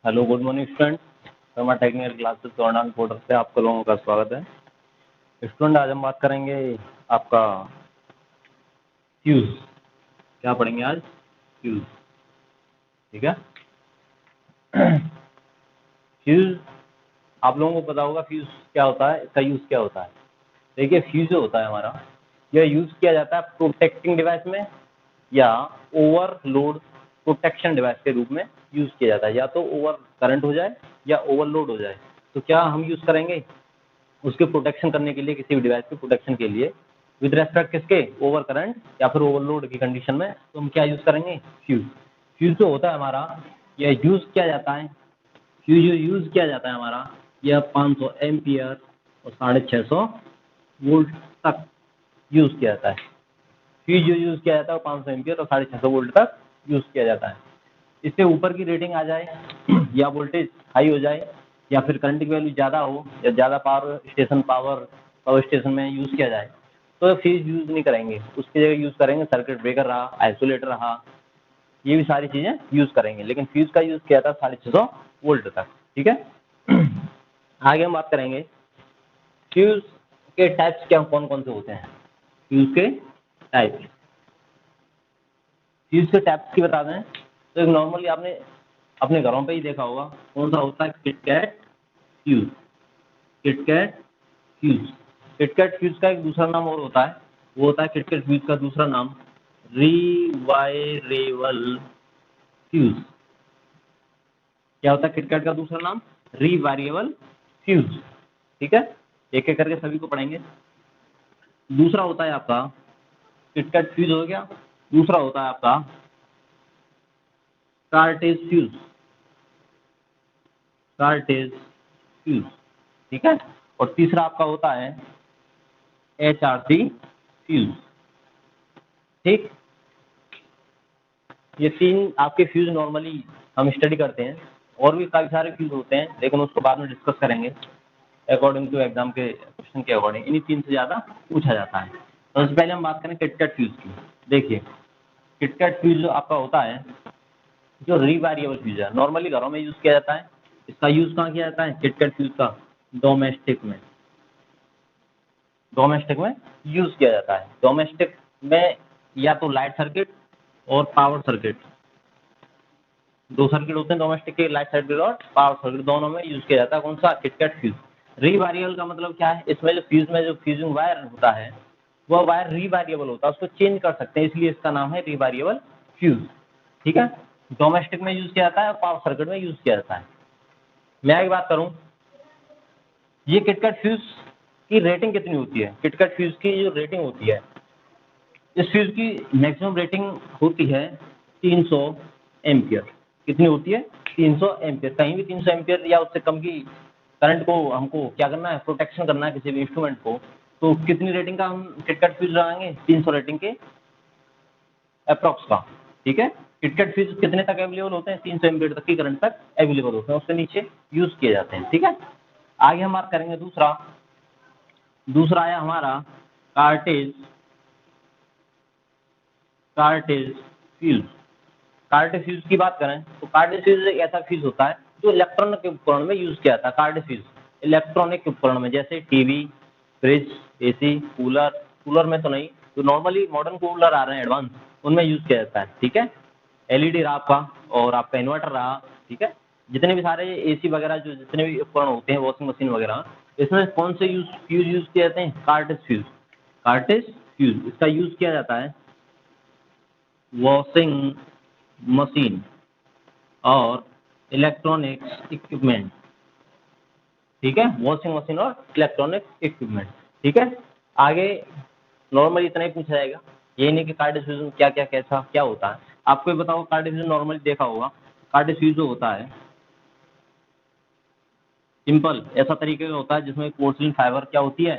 Hello good morning student. Sharma technical classes online portal पे आपको लोगों का स्वागत है। स्टूडेंट आज हम बात करेंगे आपका फ्यूज। क्या पढ़ेंगे आज? फ्यूज। ठीक है। फ्यूज आप लोगों को पता होगा फ्यूज क्या होता है, इसका यूज़ क्या होता है। देखिए फ्यूज जो होता है हमारा, यह यूज़ किया जाता है प्रोटेक्टिंग डिवाइस में या ओवरलोड प्रोटेक्शन डिवाइस के रूप में यूज़ किया जाता है। या तो ओवर करंट हो जाए या ओवरलोड हो जाए, तो क्या हम यूज़ करेंगे उसके प्रोटेक्शन करने के लिए, किसी भी डिवाइस के प्रोटेक्शन के लिए विद रेस्पेक्ट किसके, ओवर करंट या फिर ओवरलोड की कंडीशन में, तो हम क्या यूज़ करेंगे? फ्यूज। फ्यूज जो होता है हमारा, यह यूज़ किया जाता है, फ्यूज जो यूज़ किया जाता है हमारा, यह 500 एम्पियर और 650 वोल्ट तक यूज़ किया जाता है। फ्यूज जो यूज़ किया जाता है वो 500 एम्पियर और 650 वोल्ट तक यूज़ किया जाता है। इससे ऊपर की रेटिंग आ जाए या वोल्टेज हाई हो जाए या फिर करंट की वैल्यू ज़्यादा हो या ज़्यादा पावर स्टेशन में यूज़ किया जाए, तो फ्यूज यूज़ नहीं करेंगे। उसकी जगह यूज़ करेंगे सर्किट ब्रेकर रहा, आइसोलेटर रहा, ये भी सारी चीज़ें यूज़ करेंगे। लेकिन फ्यूज का यूज़ किया था 650 वोल्ट तक। ठीक है। आगे हम बात करेंगे फ्यूज के टाइप्स क्या कौन कौन से होते हैं। फ्यूज के टाइप्स, फ्यूज के टाइप्स की बता दें तो एक नॉर्मली आपने अपने घरों पे ही देखा होगा, कौन सा होता है? KitKat fuse. KitKat fuse. KitKat fuse का एक दूसरा नाम और होता है, वो होता है किटकैट फ्यूज का दूसरा नाम रिवायरेबल फ्यूज। क्या होता है किटकैट का दूसरा नाम? Rewirable fuse. ठीक है, एक एक करके सभी को पढ़ेंगे। दूसरा होता है आपका किटकैट फ्यूज हो गया, दूसरा होता है आपका कार्टेज फ्यूज। Cartridge fuse. ठीक है। और तीसरा आपका होता है HRC फ्यूज। ठीक, ये तीन आपके फ्यूज नॉर्मली हम स्टडी करते हैं। और भी काफ़ी सारे फ्यूज होते हैं, लेकिन उसको बाद में डिस्कस करेंगे अकॉर्डिंग टू एग्जाम के क्वेश्चन के अकॉर्डिंग। इन्हीं तीन से ज़्यादा पूछा जाता है। तो सबसे पहले हम बात करें किटकैट फ्यूज की। देखिए किटकैट फ्यूज जो आपका होता है, जो रिवायरेबल फ्यूज है, नॉर्मली घरों में यूज़ किया जाता है। इसका यूज़ कहाँ किया जाता है किटकैट फ्यूज का? डोमेस्टिक में। डोमेस्टिक में यूज़ किया जाता है। डोमेस्टिक में या तो लाइट सर्किट और पावर सर्किट, दो सर्किट होते हैं डोमेस्टिक के, लाइट सर्किट और पावर सर्किट, दोनों में यूज़ किया जाता है। कौन सा? KitKat fuse. रिवायरेबल का मतलब क्या है? इसमें जो फ्यूज में जो फ्यूजिंग वायर होता है, वह वायर रिवायरेबल होता है, उसको चेंज कर सकते हैं, इसलिए इसका नाम है रिवायरेबल फ्यूज। ठीक है। डोमेस्टिक में यूज़ किया जाता है और पावर सर्किट में यूज़ किया जाता है। मैं एक बात करूँ, ये किटकैट फ्यूज की रेटिंग कितनी होती है? किटकैट फ्यूज की जो रेटिंग होती है, इस फ्यूज की मैक्सिमम रेटिंग होती है 300 एम्पियर। कितनी होती है? 300 एम्पियर। कहीं भी 300 एम्पियर या उससे कम की करंट को हमको क्या करना है? प्रोटेक्शन करना है किसी भी इंस्ट्रूमेंट को, तो कितनी रेटिंग का हम किटकैट फ्यूज लगाएंगे? 300 रेटिंग के अप्रॉक्स का। ठीक है। किटकैट फ्यूज कितने तक अवेलेबल होते हैं? 300 एम्पियर तक की करंट तक अवेलेबल होते हैं, उससे नीचे यूज़ किए जाते हैं। ठीक है। आगे हम बात करेंगे दूसरा। दूसरा आया हमारा cartridge cartridge fuse. Cartridge fuse की बात करें तो कार्टेज फ्यूज एक ऐसा फ्यूज होता है जो इलेक्ट्रॉनिक उपकरण में यूज़ किया जाता है। कार्टेज फ्यूज इलेक्ट्रॉनिक उपकरण में, जैसे TV, fridge, AC, cooler. Cooler में तो नहीं, जो नॉर्मली मॉडर्न कूलर आ रहे हैं एडवांस, उनमें यूज़ किया जाता है। ठीक है। एलईडी रहा आपका, और आपका इन्वर्टर रहा। ठीक है। जितने भी सारे एसी वगैरह, जो जितने भी उपकरण होते हैं, वॉशिंग मशीन वगैरह, इसमें कौन से फ्यूज यूज़ किए जाते हैं? Cartridge fuse. कार्टेज फ्यूज इसका यूज़ किया जाता है वॉशिंग मशीन और इलेक्ट्रॉनिक्स इक्विपमेंट। ठीक है। वॉशिंग मशीन और इलेक्ट्रॉनिक इक्विपमेंट। ठीक है। आगे नॉर्मली इतना ही पूछा जाएगा, ये नहीं कि कार्टेज फ्यूज में क्या क्या कैसा क्या होता है। आपको ये बताओ, कार्टेज फ्यूज नॉर्मली देखा होगा, कार्टेज फ्यूज जो होता है सिंपल ऐसा तरीके का होता है जिसमें पोर्सिलिन फाइबर क्या होती है,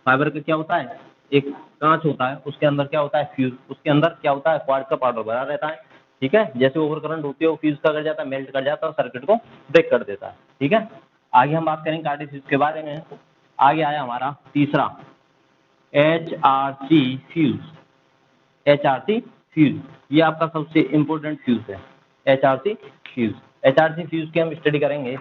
फाइबर का क्या होता है, एक कांच होता है, उसके अंदर क्या होता है? फ्यूज। उसके अंदर क्या होता है? क्वार्ट्ज का पाउडर भरा रहता है। ठीक है। जैसे ओवर करंट होती है, वो फ्यूज का कर जाता है, मेल्ट कर जाता है और सर्किट को ब्रेक कर देता है। ठीक है। आगे हम बात करेंगे कार्टेज फ्यूज के बारे में। आगे आया हमारा तीसरा HRC फ्यूज। HRC फ्यूज ये आपका सबसे इम्पोर्टेंट फ्यूज है, HRC फ्यूज। HRC फ्यूज की हम स्टडी करेंगे।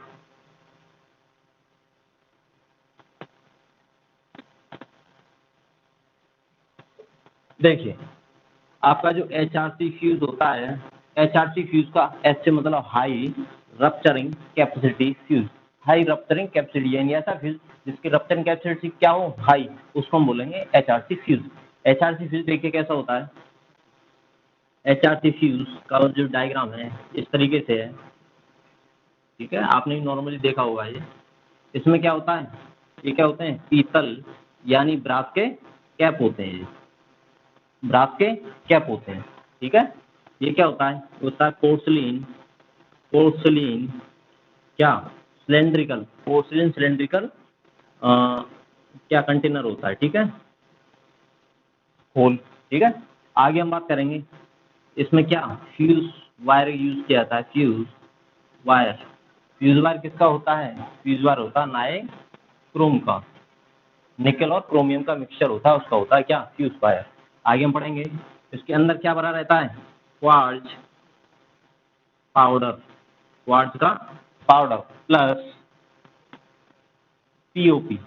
देखिए आपका जो HRC फ्यूज होता है, HRC फ्यूज का H से मतलब high rupturing capacity fuse, high rupturing capacity यानी ऐसा फ्यूज जिसकी रप्चरिंग कैपेसिटी क्या हो, हाई, उसको हम बोलेंगे HRC फ्यूज। HRC फ्यूज देखिए कैसा होता है। HRC फ्यूज का जो डायग्राम है इस तरीके से है, ठीक है, आपने नॉर्मली देखा होगा ये। इसमें क्या होता है, ये क्या होते हैं, पीतल यानी ब्रास के कैप होते हैं, ये ब्रास के कैप होते हैं, ठीक है। ये क्या होता है पोर्सलिन, पोर्सलिन क्या सिलेंड्रिकल, पोर्सलिन सिलेंड्रिकल क्या कंटेनर होता है, ठीक है, होल, ठीक है। आगे हम बात करेंगे इसमें क्या फ्यूज वायर यूज किया जाता है, फ्यूज वायर। फ्यूज वायर किसका होता है, फ्यूज वायर होता है नाइक क्रोम का, निकल और क्रोमियम का मिक्सचर होता है, उसका होता है क्या, फ्यूज वायर। आगे हम पढ़ेंगे इसके अंदर क्या भरा रहता है, क्वार्ट्ज पाउडर, क्वार्ट्ज का पाउडर प्लस पीओपी।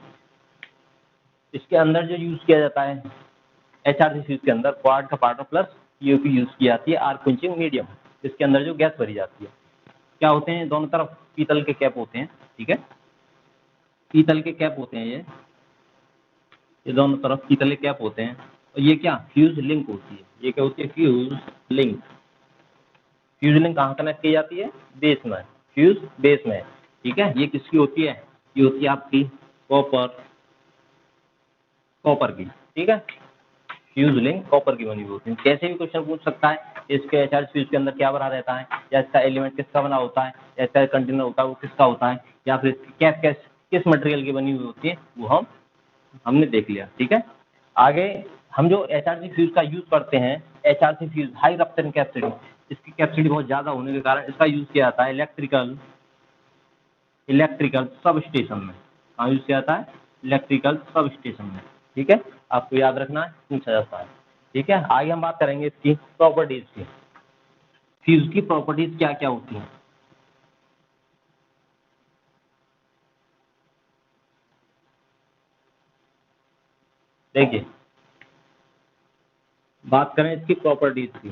इसके अंदर जो यूज किया जाता है HRC फ्यूज के अंदर क्वार्ट्ज का पाउडर प्लस पीओपी यूज की जाती है, आर क्विंचिंग मीडियम। इसके अंदर जो गैस भरी जाती है, क्या होते हैं, दोनों तरफ पीतल के कैप होते हैं, ठीक है, पीतल के कैप होते हैं ये दोनों तरफ पीतल के कैप होते हैं। और ये क्या फ्यूज लिंक होती है, ये क्या होती है, फ्यूज लिंक। फ्यूज लिंक कहाँ कनेक्ट की जाती है, बेस में, फ्यूज बेस में, ठीक है। ये किसकी होती है, ये होती है आपकी कॉपर, कॉपर की, ठीक है, फ्यूज लिंक कॉपर की बनी हुई होती है। कैसे भी क्वेश्चन पूछ सकता है इसके HRC फ्यूज के अंदर क्या भरा रहता है, या इसका एलिमेंट किसका बना होता है, या इसका कंटेनर होता है वो किसका होता है, या फिर इसकी कैप किस मटेरियल की बनी हुई होती है, वो हमने देख लिया, ठीक है। आगे हम जो HRC फ्यूज का यूज करते हैं, HRC fuse high rupturing capacity, इसकी कैपेसिटी बहुत ज़्यादा होने के कारण इसका यूज किया जाता है इलेक्ट्रिकल सब स्टेशन में। कहाँ यूज किया जाता है, इलेक्ट्रिकल सब स्टेशन में, ठीक है, आपको याद रखना है, पूछा जाता है, ठीक है। आगे हम बात करेंगे इसकी प्रॉपर्टीज की, फ्यूज की प्रॉपर्टीज क्या क्या होती हैं। देखिए बात करें इसकी प्रॉपर्टीज की,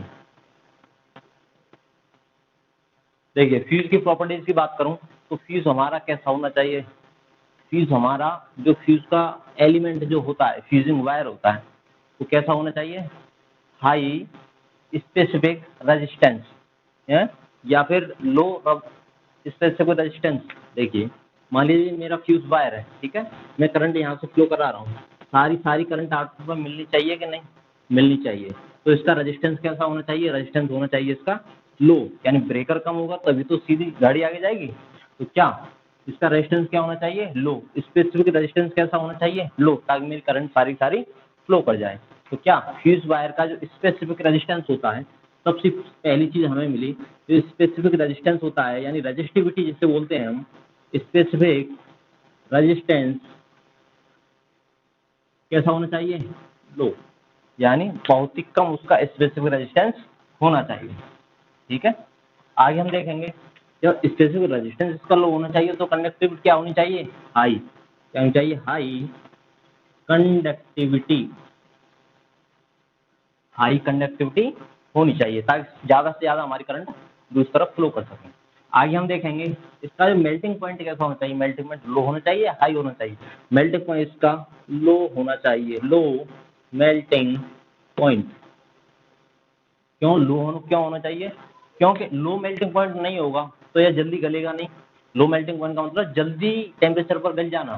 देखिए फ्यूज की प्रॉपर्टीज की बात करूं तो फ्यूज हमारा कैसा होना चाहिए, फ्यूज हमारा जो फ्यूज का एलिमेंट जो होता है, फ्यूजिंग वायर होता है, वो कैसा होना चाहिए, हाई स्पेसिफिक रेजिस्टेंस है, या फिर लो स्पेसिफिक रेजिस्टेंस। देखिए मान लीजिए मेरा फ्यूज वायर है, ठीक है, मैं करंट यहाँ से फ्लो करा रहा हूँ, सारी करंट आउटपुट में मिलनी चाहिए कि नहीं, मिलनी चाहिए। तो इसका रेजिस्टेंस कैसा होना चाहिए, रेजिस्टेंस होना चाहिए इसका लो, यानी ब्रेकर कम होगा तभी तो सीधी गाड़ी आगे जाएगी। तो क्या इसका रेजिस्टेंस क्या होना चाहिए, लो, स्पेसिफिक रेजिस्टेंस कैसा होना चाहिए, लो, ताकि मेरी करंट सारी फ्लो कर जाए। तो क्या फ्यूज वायर का जो स्पेसिफिक रेजिस्टेंस होता है, सबसे पहली चीज हमें मिली जो स्पेसिफिक रेजिस्टेंस होता है, यानी रजिस्टिविटी जिसे बोलते हैं हम, स्पेसिफिक रेजिस्टेंस कैसा होना चाहिए, लो, यानी बहुत ही कम उसका स्पेसिफिक रेजिस्टेंस होना चाहिए, ठीक है। आगे हम देखेंगे जब स्पेसिफिक रेजिस्टेंस इसका लो होना चाहिए तो कंडक्टिविटी क्या होनी चाहिए, हाई, क्या होनी चाहिए, हाई कंडक्टिविटी, हाई कंडक्टिविटी होनी चाहिए ताकि ज़्यादा से ज़्यादा हमारी करंट दूसरी तरफ फ्लो कर सकें। आगे हम देखेंगे इसका जो मेल्टिंग पॉइंट कैसा होना चाहिए, मेल्टिंग पॉइंट लो होना चाहिए या हाई होना चाहिए, मेल्टिंग पॉइंट इसका लो होना चाहिए, लो मेल्टिंग पॉइंट। क्यों होना चाहिए, क्योंकि लो मेल्टिंग पॉइंट नहीं होगा तो यह जल्दी गलेगा नहीं। लो मेल्टिंग पॉइंट का मतलब जल्दी टेम्परेचर पर गल जाना,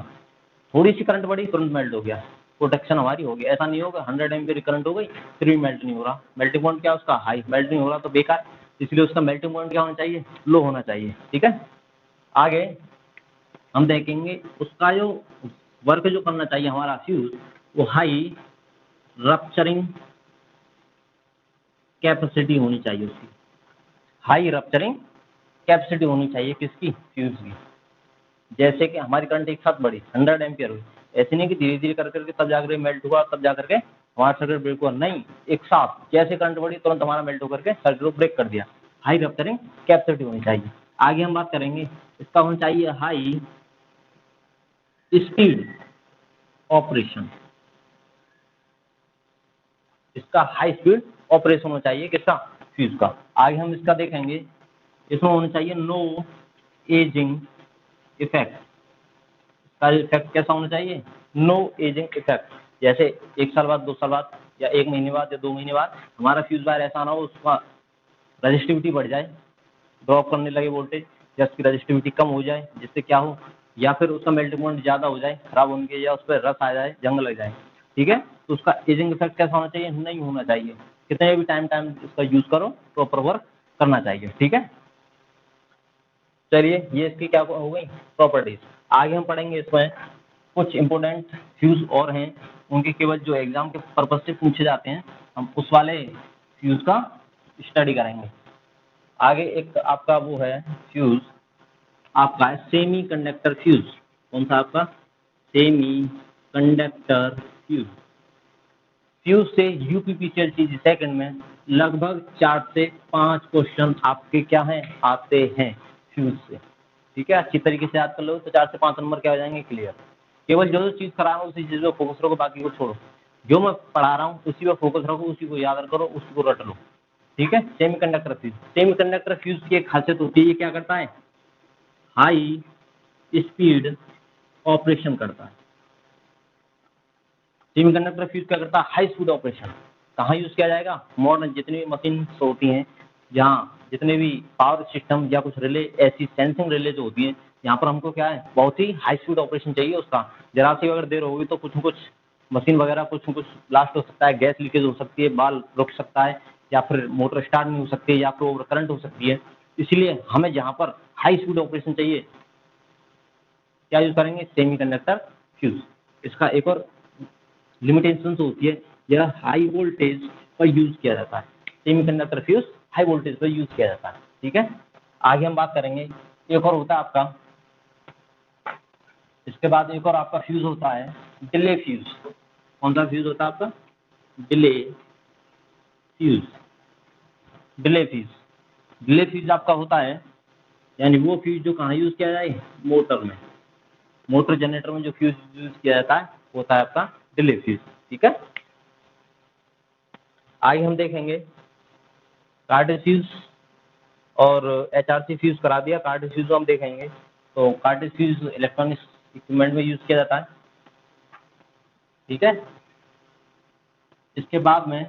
थोड़ी सी करंट बढ़ी तुरंत मेल्ट हो गया, प्रोटेक्शन हमारी होगी। ऐसा नहीं होगा 100 एम्पीयर करंट हो गई फिर भी मेल्ट नहीं हो रहा, मेल्टिंग पॉइंट क्या है उसका, हाई, मेल्ट नहीं हो रहा तो बेकार, इसलिए उसका मेल्टिंग पॉइंट क्या होना चाहिए, लो होना चाहिए, ठीक है। आगे हम देखेंगे उसका जो वर्क जो करना चाहिए हमारा फ्यूज, वो हाई रप्चरिंग कैपेसिटी होनी चाहिए उसकी, हाई रप्चरिंग कैपेसिटी होनी चाहिए किसकी, फ्यूज की। जैसे कि हमारी करंट एक साथ बढ़ी 100 एम्पियर हुई, ऐसे नहीं कि धीरे धीरे कर करके तब जाकर मेल्ट हुआ तब जाकर के हमारा सर्किट ब्रेक हुआ, नहीं, एक साथ जैसे करंट बढ़ी तुरंत हमारा मेल्ट होकर के सर्किट को ब्रेक कर दिया, हाई रप्चरिंग कैपेसिटी होनी चाहिए। आगे हम बात करेंगे, इसका होना चाहिए हाई स्पीड ऑपरेशन। इसका हाई स्पीड ऑपरेशन होना चाहिए किसका, फ्यूज का। आगे हम इसका देखेंगे, इसमें होना चाहिए नो एजिंग इफेक्ट। इसका इफेक्ट कैसा होना चाहिए, नो एजिंग इफेक्ट। जैसे 1 साल बाद, 2 साल बाद, या 1 महीने बाद, या 2 महीने बाद हमारा फ्यूज वायर ऐसा ना हो उसका रजिस्टिविटी बढ़ जाए, ड्रॉप करने लगे वोल्टेज, या उसकी रजिस्टिविटी कम हो जाए, जिससे क्या हो, या फिर उसका मेल्टिंग पॉइंट ज़्यादा हो जाए, खराब होने के, या उस पर रस आ जाए, जंग लग जाए। ठीक है, तो उसका एजिंग इफेक्ट कैसा होना चाहिए, नहीं होना चाहिए। कितने भी टाइम इसका यूज़ करो प्रॉपर वर्क करना चाहिए। ठीक है, चलिए ये इसकी क्या हो गई प्रॉपर्टीज। आगे हम पढ़ेंगे इसमें कुछ इंपॉर्टेंट फ्यूज और हैं, उनके केवल जो एग्जाम के पर्पज से पूछे जाते हैं, हम उस वाले फ्यूज का स्टडी करेंगे। आगे एक आपका वो है फ्यूज, आपका है सेमी कंडक्टर फ्यूज। कौन सा आपका, सेमी कंडक्टर फ्यूज। फ्यूज से यूपीपीसीएल चीज सेकंड में लगभग 4 से 5 क्वेश्चन आपके क्या हैं, आते हैं फ्यूज से। ठीक है, अच्छी तरीके से याद कर लो तो 4 से 5 नंबर क्या हो जाएंगे, क्लियर। केवल जो चीज़ करा रहा हूँ उसी चीज़ पर फोकस रखो, बाकी को छोड़ो। जो मैं पढ़ा रहा हूँ उसी पर फोकस रखो, उसी को याद करो, उसी को रट लो। ठीक है, सेमीकंडक्टर फ्यूज। सेमीकंडक्टर फ्यूज की एक खासियत होती है, ये क्या करता है, हाई स्पीड ऑपरेशन करता है। सेमीकंडक्टर फ्यूज क्या करता है, हाई स्पीड ऑपरेशन। कहाँ यूज़ किया जाएगा, मॉडर्न जितनी भी मशीन होती हैं, जहाँ जितने भी पावर सिस्टम या कुछ रिले, ऐसी सेंसिंग रिले जो होती हैं, यहाँ पर हमको क्या है, बहुत ही हाई स्पीड ऑपरेशन चाहिए उसका। जरा सी अगर देर होगी तो कुछ न कुछ मशीन वगैरह कुछ न कुछ ब्लास्ट हो सकता है, गैस लीकेज हो सकती है, बाल रुक सकता है, या फिर मोटर स्टार्ट नहीं हो सकती है, या फिर ओवर करंट हो सकती है। इसलिए हमें जहाँ पर हाई स्पीड ऑपरेशन चाहिए, क्या यूज़ करेंगे, सेमीकंडक्टर फ्यूज। इसका एक और लिमिटेशंस होती है, यह हाई वोल्टेज पर यूज़ किया जाता है। सेमीकंडक्टर फ्यूज हाई वोल्टेज पर यूज़ किया जाता है। ठीक है, आगे हम बात करेंगे, एक और होता है आपका, इसके बाद एक और आपका फ्यूज होता है डिले फ्यूज। कौन सा फ्यूज होता है आपका, delay fuse. Delay fuse, delay fuse आपका होता है, यानी वो फ्यूज जो कहाँ यूज़ किया जाए, मोटर में, मोटर जनरेटर में जो फ्यूज यूज़ किया जाता है वो होता है आपका डिले फ्यूज। ठीक है, आगे हम देखेंगे कार्टेज फ्यूज और एचआरसी फ्यूज करा दिया। कार्टेज फ्यूज हम देखेंगे, तो कार्टेज फ्यूज इलेक्ट्रॉनिक्स इक्विपमेंट में यूज़ किया जाता है। ठीक है, इसके बाद में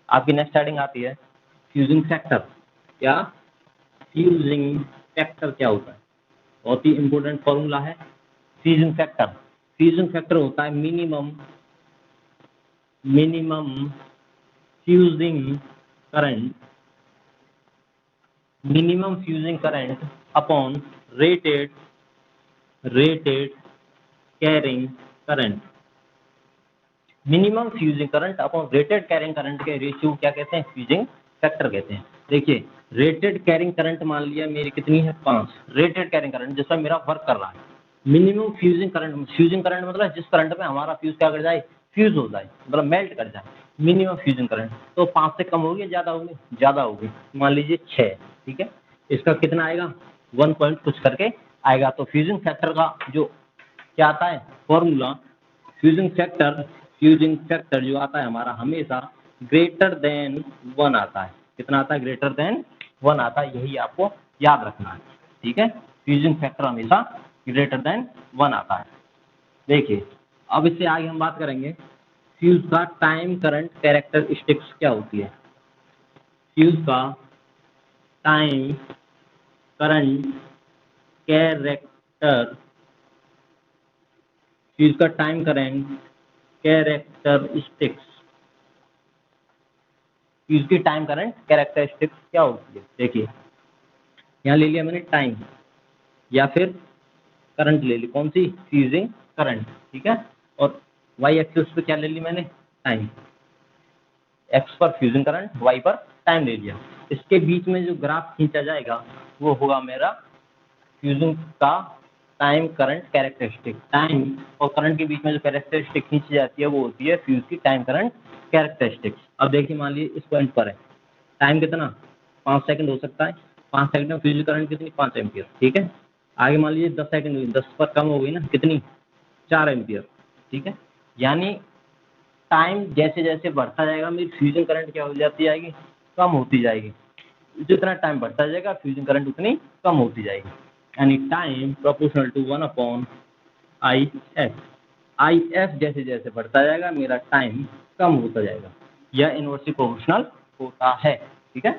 आपकी नेक्स्ट हेडिंग आती है फ्यूजिंग फैक्टर। क्या, फ्यूजिंग फैक्टर क्या होता है, बहुत ही इंपॉर्टेंट फॉर्मूला है फ्यूजिंग फैक्टर। फ्यूजिंग फैक्टर होता है minimum fusing current, minimum fusing current upon rated carrying current. Minimum fusing current upon rated carrying current के रेशियो क्या कहते हैं, फ्यूजिंग फैक्टर कहते हैं। देखिए, रेटेड कैरिंग करंट मान लिया मेरी कितनी है, 5, रेटेड कैरिंग करंट जिसमें मेरा वर्क कर रहा है। मिनिमम फ्यूजिंग करंट मतलब जिस करंट में हमारा फ्यूज क्या कर जाए, फ्यूज हो जाए, मतलब मेल्ट कर जाए, मिनिमम फ्यूजिंग करंट। तो 5 से कम होगी, ज़्यादा होगी, ज़्यादा होगी, मान लीजिए 6। ठीक है, इसका कितना आएगा, 1 पॉइंट कुछ करके आएगा। तो फ्यूजिंग फैक्टर का जो क्या आता है फॉर्मूला, फ्यूजिंग फैक्टर जो आता है हमारा हमेशा ग्रेटर देन 1 आता है। कितना आता है, ग्रेटर देन 1 आता है, यही आपको याद रखना है। ठीक है, फ्यूजिंग फैक्टर हमेशा ग्रेटर देन 1 आता है। देखिए, अब इससे आगे हम बात करेंगे फ्यूज का टाइम करंट कैरेक्टरिस्टिक्स क्या होती है। फ्यूज का टाइम करंट कैरेक्टर, फ्यूज का टाइम करंट कैरेक्टरिस्टिक्स, फ्यूज की टाइम करंट कैरेक्टरिस्टिक्स क्या होती है। देखिए, यहाँ ले लिया मैंने टाइम, या फिर करंट ले ली, कौन सी, फ्यूजिंग करंट। ठीक है, और वाई एक्सिस पे क्या ले ली मैंने, टाइम। एक्स पर फ्यूजिंग करंट, वाई पर टाइम ले लिया। इसके बीच में जो ग्राफ खींचा जाएगा वो होगा मेरा फ्यूजिंग का टाइम करंट कैरेक्टरिस्टिक। टाइम और करंट के बीच में जो कैरेक्टरिस्टिक खींची जाती है वो होती है फ्यूज की टाइम करंट कैरेक्टरिस्टिक्स। अब देखिए, मान लीजिए इस पॉइंट पर है, टाइम कितना, 5 सेकंड हो सकता है, 5 सेकंड में फ्यूज करंट कितनी, 5 एम्पियर, ठीक है। आगे मान लीजिए 10 सेकंड हुई, 10 पर कम हो गई ना, कितनी, 4 एम्पियर, ठीक है। यानी टाइम जैसे जैसे बढ़ता जाएगा मेरी फ्यूजन करंट क्या हो जाती जाएगी, कम होती जाएगी। जितना टाइम बढ़ता जाएगा फ्यूजन करंट उतनी कम होती जाएगी। यानी time proportional to 1 upon I F. I F जैसे जैसे बढ़ता जाएगा मेरा टाइम कम होता जाएगा, यह इनवर्सली प्रोपोर्शनल होता है, ठीक है।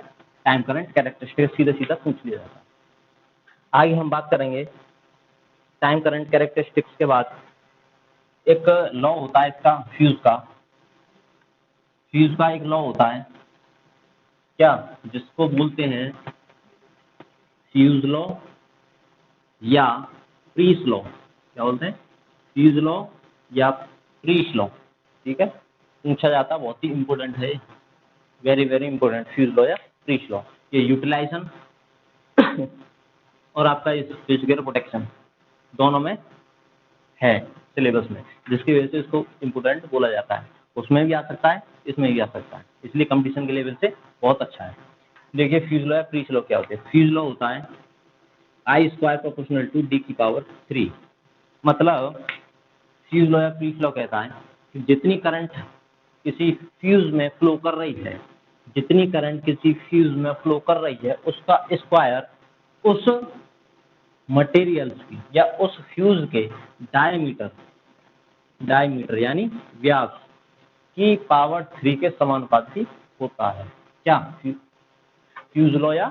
टाइम करंट कैरेक्टरिस्टिक सीधा सीधा पूछ लिया जाता है। आगे हम बात करेंगे टाइम करंट कैरेक्टरिस्टिक्स के बाद एक लॉ होता है इसका, फ्यूज का। फ्यूज का एक लॉ होता है क्या, जिसको बोलते हैं फ्यूज लॉ या प्रीस लॉ। क्या बोलते हैं, फ्यूज लॉ या प्रीस लॉ, ठीक है। पूछा जाता है, बहुत ही इंपॉर्टेंट है, very very important, fuse law या प्रीस लॉ। ये यूटिलाइजेशन और आपका इस फिजिकल प्रोटेक्शन दोनों में है सिलेबस में, जिसकी वजह से इसको इम्पोर्टेंट बोला जाता है। उसमें भी आ सकता है, इसमें भी आ सकता है, इसलिए कंपटीशन के लेवल से बहुत अच्छा है। देखिए फ्यूज लॉ या प्रीस लॉ क्या होते हैं। फ्यूज लॉ होता है आई स्क्वायर प्रोपोर्शनल टू डी की पावर 3। मतलब फ्यूज लॉ या प्रीस लॉ कहता है कि जितनी करंट किसी फ्यूज में फ्लो कर रही है, जितनी करंट किसी फ्यूज में फ्लो कर रही है, उसका स्क्वायर उस मटेरियल्स की या उस फ्यूज के डायमीटर यानी व्यास की पावर 3 के समानुपाती होता है। क्या, फ्यूज लॉ या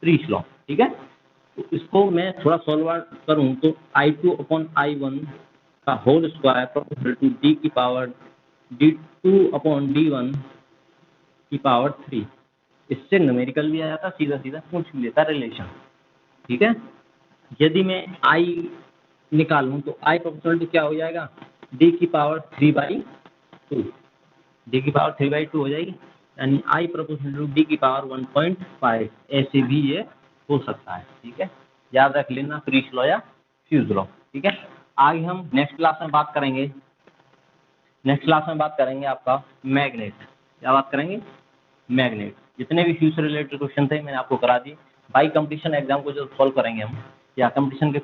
प्रीस लॉ, ठीक है। तो इसको मैं थोड़ा सॉल्व करूं तो I2 अपॉन I1 का whole square proportional to D की पावर D2 अपॉन D1 की पावर 3। इससे न्यूमेरिकल भी आ जाता, सीधा सीधा पूछ लेता रिलेशन, ठीक है। यदि मैं I निकालूं तो I प्रोपोर्शनल टू क्या हो जाएगा, D की पावर 3/2, D की पावर 3/2 हो जाएगी। यानी I प्रोपोर्शनल टू D की पावर 1.5, ऐसे भी ये हो सकता है, ठीक है। याद रख लेना प्रीस लॉ या फ्यूज लॉ, ठीक है। आगे हम नेक्स्ट क्लास में बात करेंगे, नेक्स्ट क्लास में बात करेंगे आपका मैग्नेट। क्या बात करेंगे, मैग्नेट। जितने भी फ्यूज से रिलेटेड क्वेश्चन थे मैंने आपको करा दिए। बाई कंपटीशन एग्जाम को जो सॉल्व करेंगे हम, या कंपटीशन के